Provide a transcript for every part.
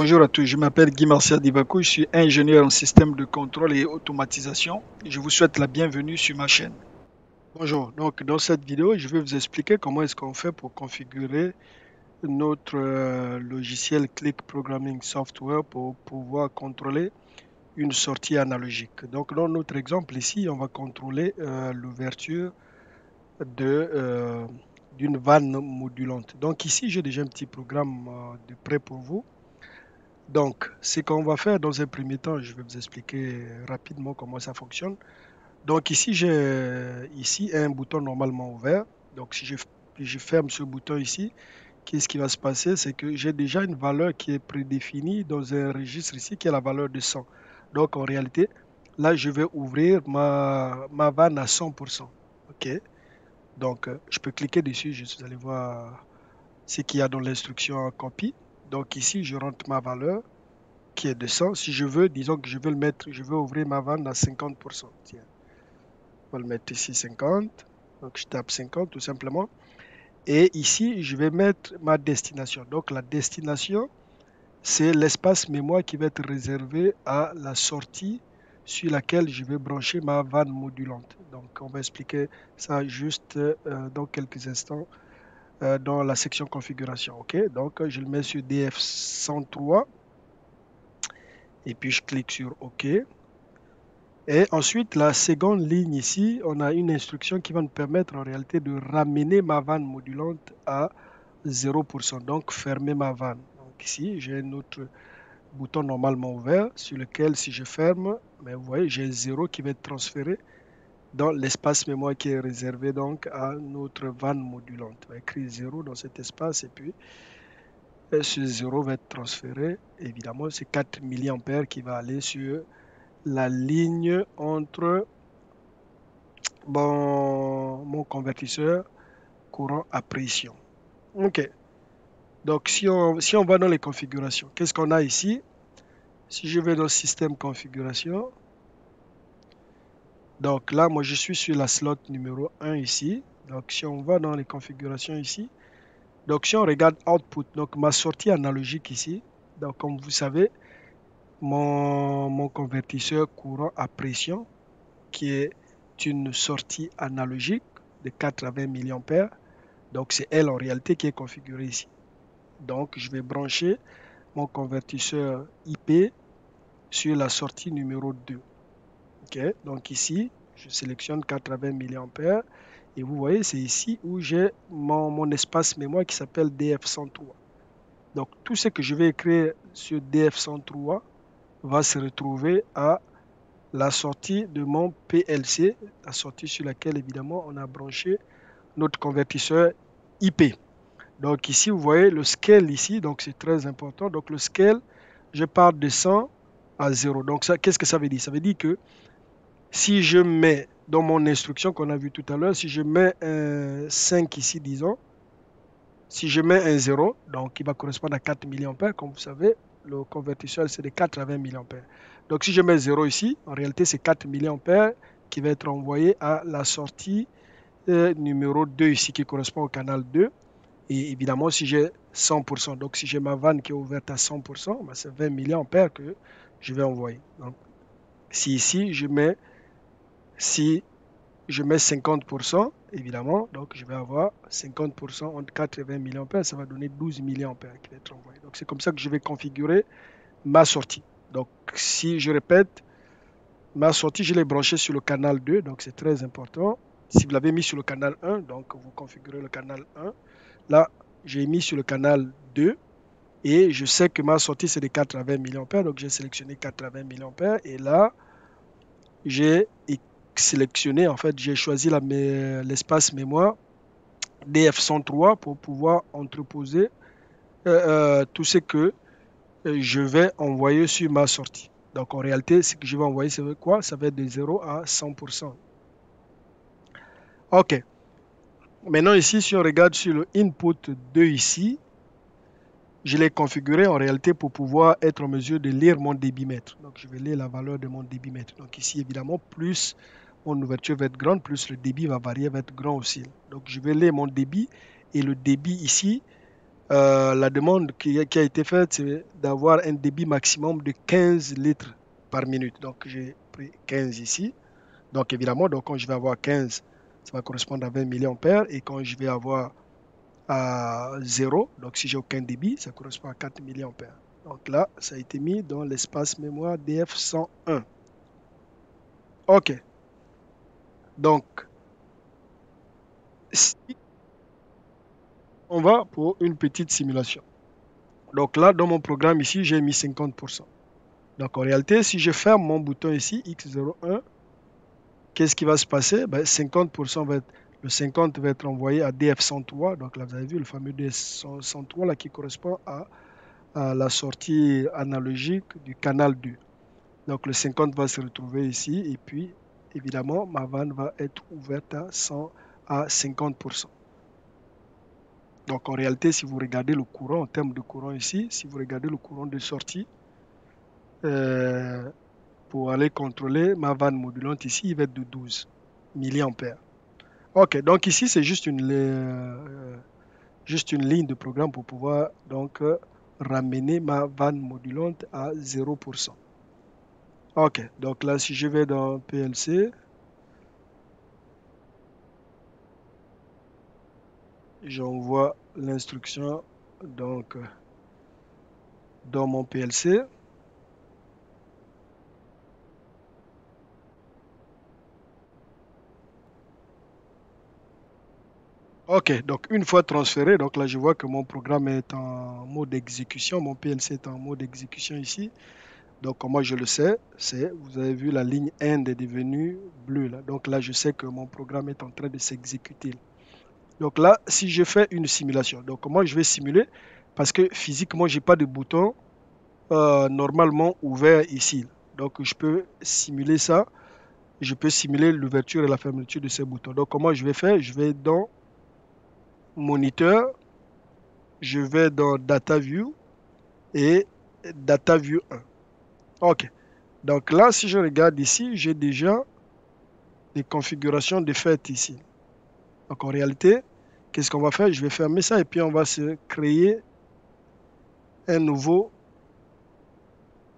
Bonjour à tous, je m'appelle Guy Martial Divaco, je suis ingénieur en système de contrôle et automatisation. Je vous souhaite la bienvenue sur ma chaîne. Bonjour, donc dans cette vidéo, je vais vous expliquer comment est-ce qu'on fait pour configurer notre logiciel Click Programming Software pour pouvoir contrôler une sortie analogique. Donc dans notre exemple ici, on va contrôler l'ouverture de, euh, d'une vanne modulante. Donc ici, j'ai déjà un petit programme de prêt pour vous. Donc, ce qu'on va faire dans un premier temps, je vais vous expliquer rapidement comment ça fonctionne. Donc ici, j'ai ici un bouton normalement ouvert. Donc si je ferme ce bouton ici, qu'est-ce qui va se passer? C'est que j'ai déjà une valeur qui est prédéfinie dans un registre ici qui est la valeur de 100. Donc en réalité, là, je vais ouvrir ma vanne à 100%. OK? Donc je peux cliquer dessus, vous allez voir ce qu'il y a dans l'instruction copie. Donc ici, je rentre ma valeur qui est de 100. Si je veux, disons que je veux le mettre, je veux ouvrir ma vanne à 50%. Tiens, on va le mettre ici 50. Donc je tape 50 tout simplement. Et ici, je vais mettre ma destination. Donc la destination, c'est l'espace mémoire qui va être réservé à la sortie sur laquelle je vais brancher ma vanne modulante. Donc on va expliquer ça juste dans quelques instants dans la section configuration. OK? Donc je le mets sur DF103 et puis je clique sur OK. Et ensuite, la seconde ligne ici, on a une instruction qui va nous permettre en réalité de ramener ma vanne modulante à 0%, donc fermer ma vanne. Donc ici, j'ai un autre bouton normalement ouvert sur lequel si je ferme, mais vous voyez, j'ai 0 qui va être transféré dans l'espace mémoire qui est réservé donc à notre vanne modulante. On va écrire 0 dans cet espace et puis ce 0 va être transféré. Évidemment, c'est 4 mA qui va aller sur la ligne entre mon convertisseur courant à pression. OK. Donc, si on va dans les configurations, qu'est-ce qu'on a ici? Si je vais dans système configuration, donc là, moi, je suis sur la slot numéro 1 ici. Donc, si on va dans les configurations ici, donc si on regarde output, donc ma sortie analogique ici, donc comme vous savez, mon convertisseur courant à pression, qui est une sortie analogique de 80 mA, donc c'est elle en réalité qui est configurée ici. Donc je vais brancher mon convertisseur IP sur la sortie numéro 2. OK? Donc ici, je sélectionne 80 mA et vous voyez, c'est ici où j'ai mon espace mémoire qui s'appelle DF103. Donc tout ce que je vais écrire sur DF103 va se retrouver à la sortie de mon PLC, la sortie sur laquelle évidemment on a branché notre convertisseur IP. Donc ici, vous voyez le scale ici, donc c'est très important. Donc le scale, je pars de 100 à 0. Donc ça, qu'est-ce que ça veut dire? Ça veut dire que si je mets dans mon instruction qu'on a vu tout à l'heure, si je mets un 5 ici, disons, si je mets un 0, donc il va correspondre à 4 mA, comme vous savez, le convertisseur c'est de 80 mA. Donc si je mets 0 ici, en réalité c'est 4 mA qui va être envoyé à la sortie numéro 2 ici qui correspond au canal 2. Et évidemment, si j'ai 100%, donc si j'ai ma vanne qui est ouverte à 100%, ben c'est 20 mA que je vais envoyer. Donc, si ici, si je mets 50%, évidemment, donc je vais avoir 50% entre 4 et 20 mA, ça va donner 12 mA qui va être envoyé. Donc, c'est comme ça que je vais configurer ma sortie. Donc, si je répète, ma sortie, je l'ai branchée sur le canal 2, donc c'est très important. Si vous l'avez mis sur le canal 1, donc vous configurez le canal 1. Là, j'ai mis sur le canal 2 et je sais que ma sortie c'est de 80 mA, donc j'ai sélectionné 80 mA et là, j'ai sélectionné, en fait, j'ai choisi l'espace mémoire DF103 pour pouvoir entreposer tout ce que je vais envoyer sur ma sortie. Donc en réalité, ce que je vais envoyer, c'est quoi? Ça va être de 0 à 100%. OK. Maintenant ici, si on regarde sur le input 2 ici, je l'ai configuré en réalité pour pouvoir être en mesure de lire mon débitmètre. Donc, je vais lire la valeur de mon débitmètre. Donc, ici, évidemment, plus mon ouverture va être grande, plus le débit va varier, va être grand aussi. Donc, je vais lire mon débit et le débit ici La demande qui a été faite, c'est d'avoir un débit maximum de 15 litres par minute. Donc, j'ai pris 15 ici. Donc, évidemment, donc, quand je vais avoir 15, ça va correspondre à 20 milliampères. Et quand je vais avoir à 0, donc si j'ai aucun débit, ça correspond à 4 milliampères. Donc là, ça a été mis dans l'espace mémoire DF101. OK. Donc, si on va pour une petite simulation. Donc là, dans mon programme ici, j'ai mis 50%. Donc en réalité, si je ferme mon bouton ici, X01, qu'est-ce qui va se passer? Ben, 50% le 50 va être envoyé à DF103. Donc là, vous avez vu le fameux DF103 là, qui correspond à la sortie analogique du canal 2. Donc le 50 va se retrouver ici et puis évidemment ma vanne va être ouverte à 50%. Donc en réalité, si vous regardez le courant en termes de courant ici, si vous regardez le courant de sortie, euh, pour aller contrôler ma vanne modulante ici, il va être de 12 milliampères. Ok, donc ici c'est juste une ligne de programme pour pouvoir donc ramener ma vanne modulante à 0%. Ok, donc là si je vais dans PLC, j'envoie l'instruction donc dans mon PLC. Ok, donc une fois transféré, donc là je vois que mon programme est en mode exécution, mon PLC est en mode exécution ici. Donc comment je le sais? C'est, vous avez vu la ligne end est devenue bleue là. Donc là je sais que mon programme est en train de s'exécuter. Donc là, si je fais une simulation, donc comment je vais simuler? Parce que physiquement, j'ai pas de bouton normalement ouvert ici. Donc je peux simuler ça. Je peux simuler l'ouverture et la fermeture de ces boutons. Donc comment je vais faire? Je vais dans Moniteur, je vais dans Data View et Data View 1. OK. Donc là, si je regarde ici, j'ai déjà des configurations de fait ici. Donc en réalité, qu'est-ce qu'on va faire? Je vais fermer ça et puis on va se créer un nouveau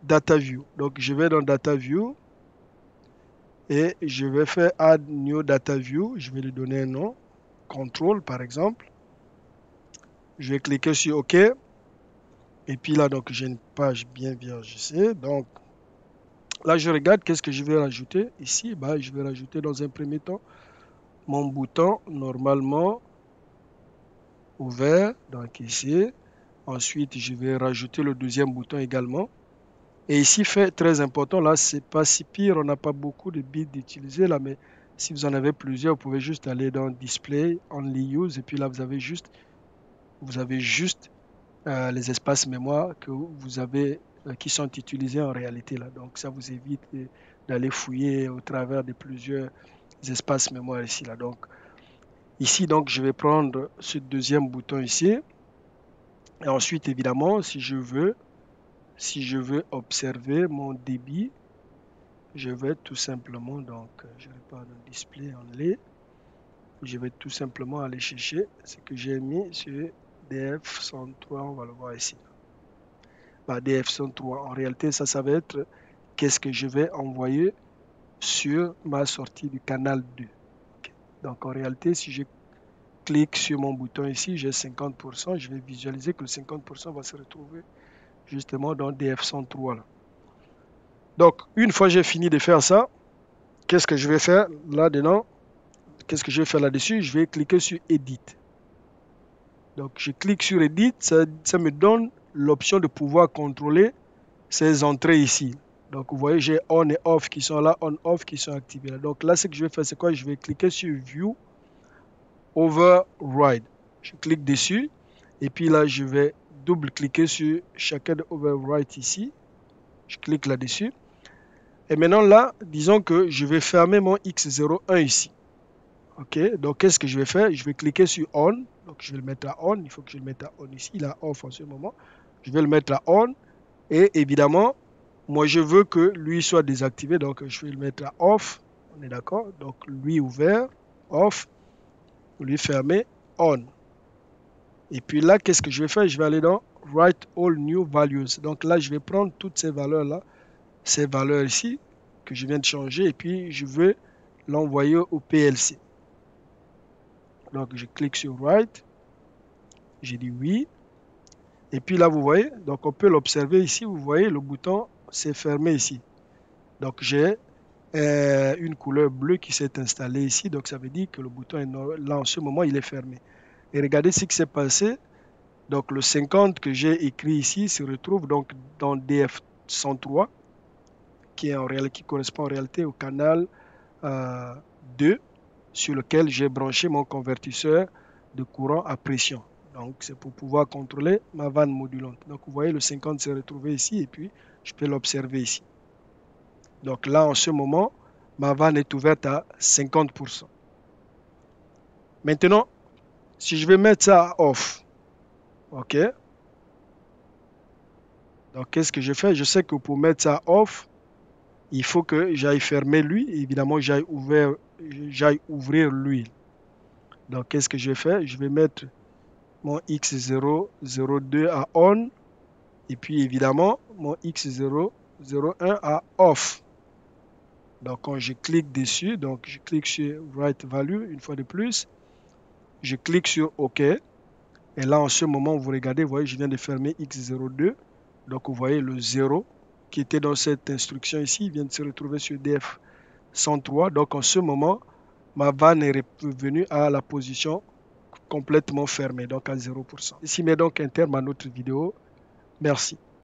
Data View. Donc je vais dans Data View et je vais faire Add New Data View. Je vais lui donner un nom, Control par exemple. Je vais cliquer sur OK. Et puis là, donc j'ai une page bien vierge ici. Donc là, je regarde qu'est-ce que je vais rajouter. Ici, bah, je vais rajouter dans un premier temps mon bouton normalement ouvert. Donc ici. Ensuite, je vais rajouter le deuxième bouton également. Et ici, fait très important, là, c'est pas si pire, on n'a pas beaucoup de bits d'utiliser là, mais si vous en avez plusieurs, vous pouvez juste aller dans Display, Only Use, et puis là, vous avez juste les espaces mémoire que vous avez, qui sont utilisés en réalité là. Donc, ça vous évite d'aller fouiller au travers de plusieurs espaces mémoire ici là. Donc, ici, donc, je vais prendre ce deuxième bouton ici, et ensuite, évidemment, si je veux observer mon débit, je vais tout simplement, donc, je repars dans Display Only, je vais tout simplement aller chercher ce que j'ai mis sur DF103, on va le voir ici. Bah, DF103, en réalité, ça va être qu'est-ce que je vais envoyer sur ma sortie du canal 2. Ok. Donc, en réalité, si je clique sur mon bouton ici, j'ai 50%, je vais visualiser que le 50% va se retrouver justement dans DF103 là. Donc, une fois que j'ai fini de faire ça, qu'est-ce que je vais faire là-dedans? Qu'est-ce que je vais faire là-dessus? Je vais cliquer sur Edit. Donc, je clique sur Edit, ça me donne l'option de pouvoir contrôler ces entrées ici. Donc, vous voyez, j'ai On et Off qui sont là, On, Off qui sont activés là. Donc, là, ce que je vais faire, c'est quoi? Je vais cliquer sur View, Override. Je clique dessus. Et puis là, je vais double-cliquer sur chacun de Override ici. Je clique là-dessus. Et maintenant, là, disons que je vais fermer mon X01 ici. OK, donc qu'est-ce que je vais faire? Je vais cliquer sur On. Donc je vais le mettre à On. Il faut que je le mette à On ici. Il est Off en ce moment. Je vais le mettre à On. Et évidemment, moi je veux que lui soit désactivé. Donc je vais le mettre à Off. On est d'accord? Donc lui ouvert, Off. Lui fermé, On. Et puis là, qu'est-ce que je vais faire? Je vais aller dans Write All New Values. Donc là, je vais prendre toutes ces valeurs-là, ces valeurs ici, que je viens de changer, et puis je veux l'envoyer au PLC. Donc je clique sur Write, j'ai dit oui. Et puis là, vous voyez, donc on peut l'observer ici, vous voyez, le bouton s'est fermé ici. Donc j'ai une couleur bleue qui s'est installée ici, donc ça veut dire que le bouton est là en ce moment, il est fermé. Et regardez ce qui s'est passé. Donc le 50 que j'ai écrit ici se retrouve donc dans DF103, qui correspond en réalité au canal 2, sur lequel j'ai branché mon convertisseur de courant à pression. Donc c'est pour pouvoir contrôler ma vanne modulante. Donc vous voyez, le 50 s'est retrouvé ici et puis je peux l'observer ici. Donc là, en ce moment, ma vanne est ouverte à 50%. Maintenant, si je vais mettre ça à off, OK. Donc qu'est-ce que je fais? Je sais que pour mettre ça à off, il faut que j'aille fermer lui. Évidemment, j'aille ouvrir lui. Donc qu'est-ce que je fais? Je vais mettre mon X002 à on. Et puis évidemment, mon X001 à off. Donc quand je clique dessus, donc je clique sur Write Value une fois de plus. Je clique sur OK. Et là, en ce moment, vous regardez, vous voyez, je viens de fermer X02. Donc vous voyez le 0 qui était dans cette instruction ici, il vient de se retrouver sur DF103. Donc en ce moment, ma vanne est revenue à la position complètement fermée, donc à 0%. Ici met donc un terme à notre vidéo. Merci.